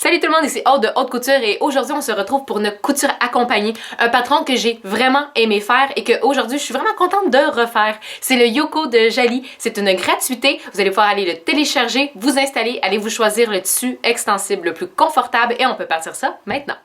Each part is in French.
Salut tout le monde, ici Aude de Haute Couture et aujourd'hui on se retrouve pour une couture accompagnée. Un patron que j'ai vraiment aimé faire et que aujourd'hui je suis vraiment contente de refaire. C'est le Yoko de Jali. C'est une gratuité. Vous allez pouvoir aller le télécharger, vous installer, allez vous choisir le tissu extensible le plus confortable et on peut partir ça maintenant.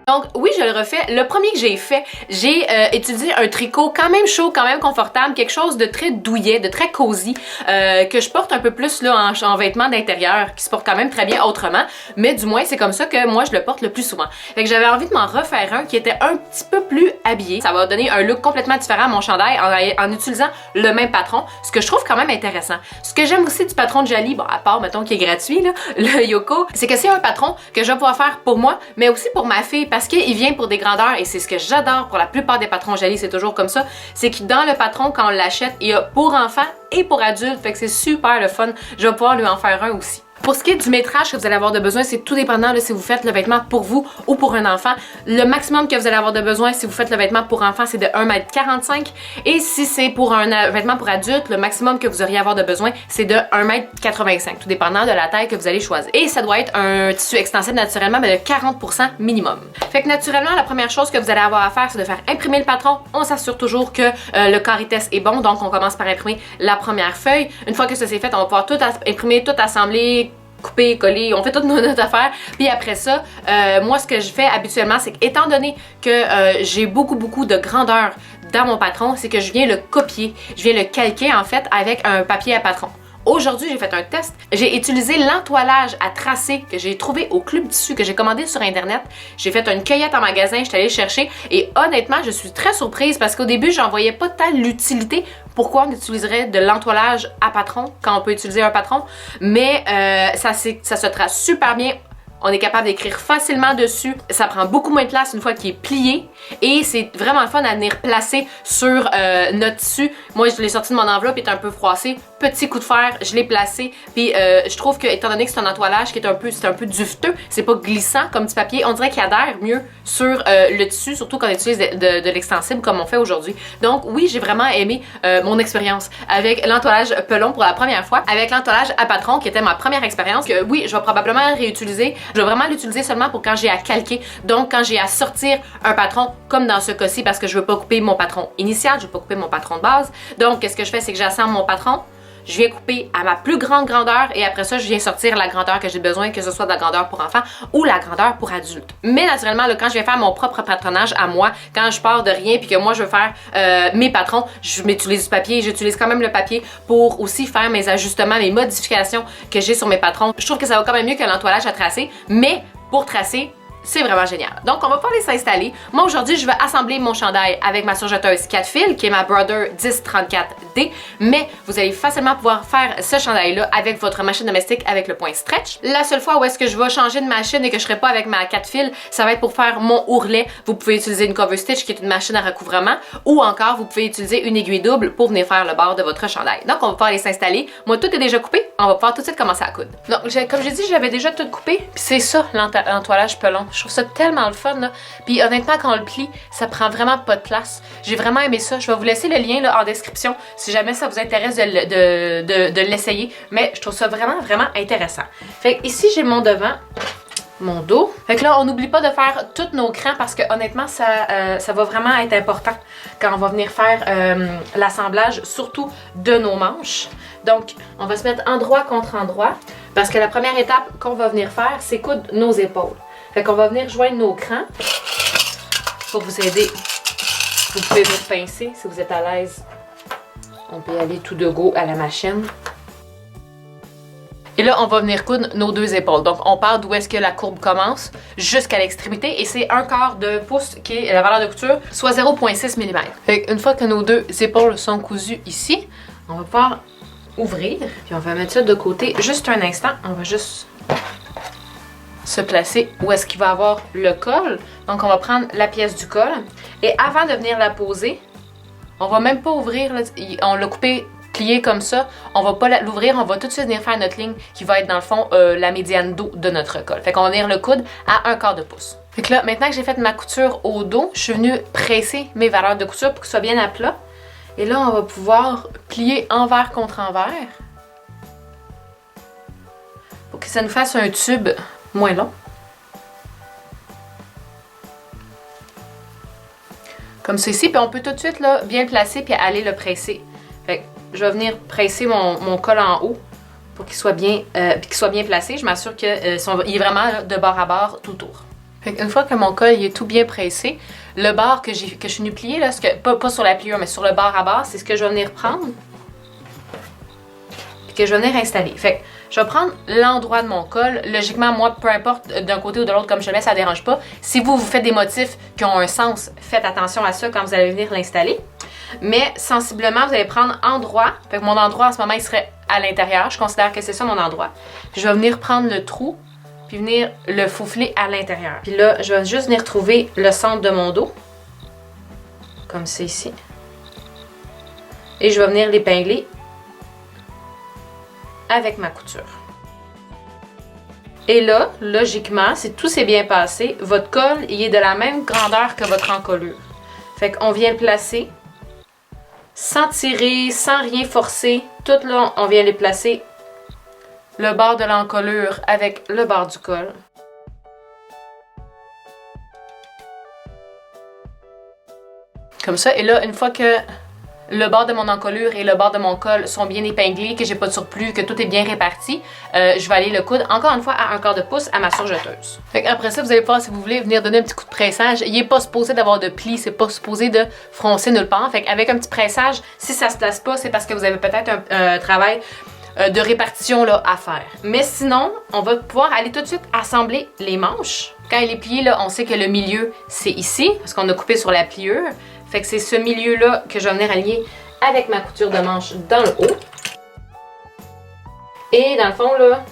Donc oui, je le refais. Le premier que j'ai fait, j'ai utilisé un tricot quand même chaud, quand même confortable, quelque chose de très douillet, de très cosy, que je porte un peu plus là en vêtements d'intérieur, qui se porte quand même très bien autrement, mais du moins c'est comme ça que moi je le porte le plus souvent. Fait que j'avais envie de m'en refaire un qui était un petit peu plus habillé. Ça va donner un look complètement différent à mon chandail en utilisant le même patron, ce que je trouve quand même intéressant. Ce que j'aime aussi du patron de Jali, bon à part mettons qui est gratuit là, le Yoko, c'est que c'est un patron que je vais pouvoir faire pour moi, mais aussi pour ma fille, parce qu'il vient pour des grandeurs et c'est ce que j'adore pour la plupart des patrons Jali, c'est toujours comme ça, c'est que dans le patron quand on l'achète, il y a pour enfants et pour adultes, fait que c'est super le fun, je vais pouvoir lui en faire un aussi. Pour ce qui est du métrage que vous allez avoir de besoin, c'est tout dépendant de si vous faites le vêtement pour vous ou pour un enfant. Le maximum que vous allez avoir de besoin si vous faites le vêtement pour enfant, c'est de 1,45 m. Et si c'est pour un vêtement pour adulte, le maximum que vous auriez à avoir de besoin, c'est de 1,85 m. Tout dépendant de la taille que vous allez choisir. Et ça doit être un tissu extensible naturellement, mais de 40% minimum. Fait que naturellement, la première chose que vous allez avoir à faire, c'est de faire imprimer le patron. On s'assure toujours que le Caritas est bon, donc on commence par imprimer la première feuille. Une fois que ça c'est fait, on va pouvoir tout imprimer, tout assembler, couper, coller, on fait toutes notre affaire. Puis après ça, moi ce que je fais habituellement, c'est qu'étant donné que j'ai beaucoup de grandeur dans mon patron, c'est que je viens le copier, je viens le calquer en fait avec un papier à patron. Aujourd'hui, j'ai fait un test. J'ai utilisé l'entoilage à tracer que j'ai trouvé au Club Tissu, que j'ai commandé sur Internet. J'ai fait une cueillette en magasin, je suis allée chercher et honnêtement, je suis très surprise parce qu'au début, j'en voyais pas tant l'utilité. Pourquoi on utiliserait de l'entoilage à patron quand on peut utiliser un patron? Mais ça se trace super bien. On est capable d'écrire facilement dessus. Ça prend beaucoup moins de place une fois qu'il est plié. Et c'est vraiment fun à venir placer sur notre tissu. Moi, je l'ai sorti de mon enveloppe, il est un peu froissé. Petit coup de fer, je l'ai placé. Puis je trouve que, étant donné que c'est un entoilage qui est un peu duveteux, c'est pas glissant comme du papier, on dirait qu'il adhère mieux sur le tissu, surtout quand on utilise de l'extensible comme on fait aujourd'hui. Donc oui, j'ai vraiment aimé mon expérience avec l'entoilage pelon pour la première fois. Avec l'entoilage à patron, qui était ma première expérience, que oui, je vais probablement réutiliser. Je vais vraiment l'utiliser seulement pour quand j'ai à calquer, donc quand j'ai à sortir un patron, comme dans ce cas-ci, parce que je veux pas couper mon patron initial, je veux pas couper mon patron de base. Donc, qu'est-ce que je fais, c'est que j'assemble mon patron, je viens couper à ma plus grande grandeur et après ça, je viens sortir la grandeur que j'ai besoin, que ce soit de la grandeur pour enfants ou la grandeur pour adultes. Mais naturellement, là, quand je viens faire mon propre patronage à moi, quand je pars de rien puis que moi, je veux faire mes patrons, je m'utilise du papier, j'utilise quand même le papier pour aussi faire mes ajustements, mes modifications que j'ai sur mes patrons. Je trouve que ça va quand même mieux que l'entoilage à tracer, mais pour tracer, c'est vraiment génial. Donc, on va pas les s'installer. Moi, aujourd'hui, je vais assembler mon chandail avec ma surjeteuse 4 fils, qui est ma Brother 1034D, mais vous allez facilement pouvoir faire ce chandail-là avec votre machine domestique avec le point stretch. La seule fois où est-ce que je vais changer de machine et que je serai pas avec ma 4 fils, ça va être pour faire mon ourlet. Vous pouvez utiliser une cover stitch, qui est une machine à recouvrement, ou encore, vous pouvez utiliser une aiguille double pour venir faire le bord de votre chandail. Donc, on va pouvoir les s'installer. Moi, tout est déjà coupé. On va pouvoir tout de suite commencer à coudre. Donc, comme j'ai dit, j'avais déjà tout coupé. Puis c'est ça, l'entoilage pelon. Je trouve ça tellement le fun, là. Puis honnêtement, quand on le plie, ça prend vraiment pas de place. J'ai vraiment aimé ça. Je vais vous laisser le lien là, en description si jamais ça vous intéresse de l'essayer. Mais je trouve ça vraiment intéressant. Fait que ici, j'ai mon devant, mon dos. Fait que là, on n'oublie pas de faire tous nos crans parce que honnêtement, ça va vraiment être important quand on va venir faire l'assemblage, surtout de nos manches. Donc, on va se mettre endroit contre endroit parce que la première étape qu'on va venir faire, c'est coudre nos épaules. Fait qu'on va venir joindre nos crans pour vous aider. Vous pouvez vous pincer si vous êtes à l'aise. On peut y aller tout de go à la machine. Et là, on va venir coudre nos deux épaules. Donc, on part d'où est-ce que la courbe commence jusqu'à l'extrémité. Et c'est 1/4 de pouce qui est la valeur de couture, soit 0,6 mm. Fait qu'une fois que nos deux épaules sont cousues ici, on va pouvoir ouvrir. Puis on va mettre ça de côté juste un instant. On va juste se placer où est-ce qu'il va avoir le col. Donc, on va prendre la pièce du col. Et avant de venir la poser, on va même pas ouvrir, là, on l'a coupé plié comme ça, on va pas l'ouvrir, on va tout de suite venir faire notre ligne qui va être dans le fond la médiane dos de notre col. Fait qu'on va venir le coude à 1/4 de pouce. Fait que là, maintenant que j'ai fait ma couture au dos, je suis venue presser mes valeurs de couture pour que ce soit bien à plat. Et là, on va pouvoir plier envers contre envers pour que ça nous fasse un tube moins long. Comme ceci, puis on peut tout de suite là, bien le placer puis aller le presser. Fait que je vais venir presser mon col en haut pour qu'il soit bien, placé. Je m'assure qu'il est vraiment là, de bord à bord tout autour. Fait qu'une fois que mon col il est tout bien pressé, le bord que je suis venue plier, là, pas sur la pliure, mais sur le bord à bord, c'est ce que je vais venir prendre puis que je vais venir installer. Fait que je vais prendre l'endroit de mon col. Logiquement, moi, peu importe d'un côté ou de l'autre, comme je le mets, ça ne dérange pas. Si vous faites des motifs qui ont un sens, faites attention à ça quand vous allez venir l'installer. Mais sensiblement, vous allez prendre endroit. Fait que mon endroit, en ce moment, il serait à l'intérieur. Je considère que c'est ça mon endroit. Puis je vais venir prendre le trou, puis venir le faufler à l'intérieur. Puis là, je vais juste venir trouver le centre de mon dos, comme c'est ici. Et je vais venir l'épingler avec ma couture. Et là, logiquement, si tout s'est bien passé, votre col, il est de la même grandeur que votre encolure. Fait qu'on vient le placer sans tirer, sans rien forcer. Tout là, on vient les placer le bord de l'encolure avec le bord du col. Comme ça. Et là, une fois que le bord de mon encolure et le bord de mon col sont bien épinglés, que j'ai pas de surplus, que tout est bien réparti, je vais aller le coudre encore une fois à 1/4 de pouce à ma surjeteuse. Fait après ça, vous allez pouvoir, si vous voulez, venir donner un petit coup de pressage. Il est pas supposé d'avoir de plis, c'est pas supposé de froncer nulle part. Fait avec un petit pressage, si ça se place pas, c'est parce que vous avez peut-être un travail de répartition là, à faire. Mais sinon, on va pouvoir aller tout de suite assembler les manches. Quand il est plié, là, on sait que le milieu, c'est ici, parce qu'on a coupé sur la pliure. Fait que c'est ce milieu-là que je vais venir aligner avec ma couture de manche dans le haut. Et dans le fond, là,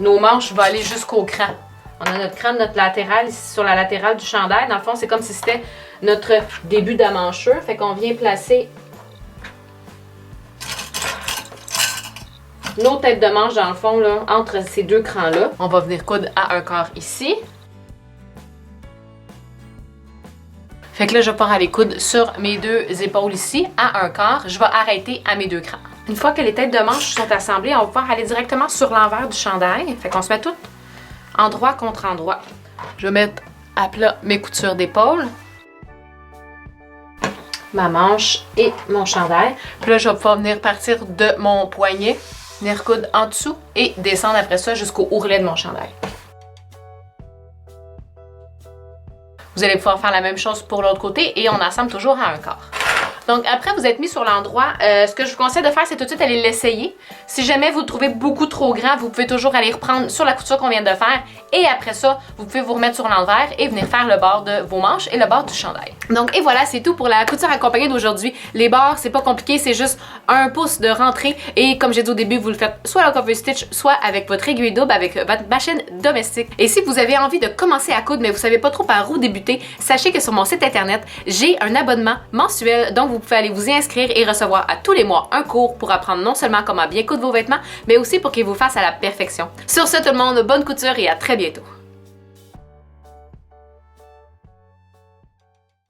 nos manches vont aller jusqu'au cran. On a notre cran de notre latéral ici sur la latérale du chandail. Dans le fond, c'est comme si c'était notre début d'amanchure. Fait qu'on vient placer nos têtes de manche dans le fond, là, entre ces deux crans-là. On va venir coudre à 1/4 ici. Fait que là, je vais pouvoir aller coudre sur mes deux épaules ici, à 1/4. Je vais arrêter à mes deux crans. Une fois que les têtes de manche sont assemblées, on va pouvoir aller directement sur l'envers du chandail. Fait qu'on se met tout endroit contre endroit. Je vais mettre à plat mes coutures d'épaule, ma manche et mon chandail. Puis là, je vais pouvoir venir partir de mon poignet, venir coudre en dessous et descendre après ça jusqu'au ourlet de mon chandail. Vous allez pouvoir faire la même chose pour l'autre côté et on assemble toujours à 1/4. Donc après vous êtes mis sur l'endroit, ce que je vous conseille de faire, c'est tout de suite aller l'essayer. Si jamais vous le trouvez beaucoup trop grand, vous pouvez toujours aller reprendre sur la couture qu'on vient de faire et après ça, vous pouvez vous remettre sur l'envers et venir faire le bord de vos manches et le bord du chandail. Donc et voilà, c'est tout pour la couture accompagnée d'aujourd'hui. Les bords, c'est pas compliqué, c'est juste 1 pouce de rentrée et comme j'ai dit au début, vous le faites soit en cover stitch, soit avec votre aiguille double, avec votre machine domestique. Et si vous avez envie de commencer à coudre mais vous savez pas trop par où débuter, sachez que sur mon site internet, j'ai un abonnement mensuel, donc vous pouvez aller vous y inscrire et recevoir à tous les mois un cours pour apprendre non seulement comment bien coudre vos vêtements, mais aussi pour qu'ils vous fassent à la perfection. Sur ce tout le monde, bonne couture et à très bientôt!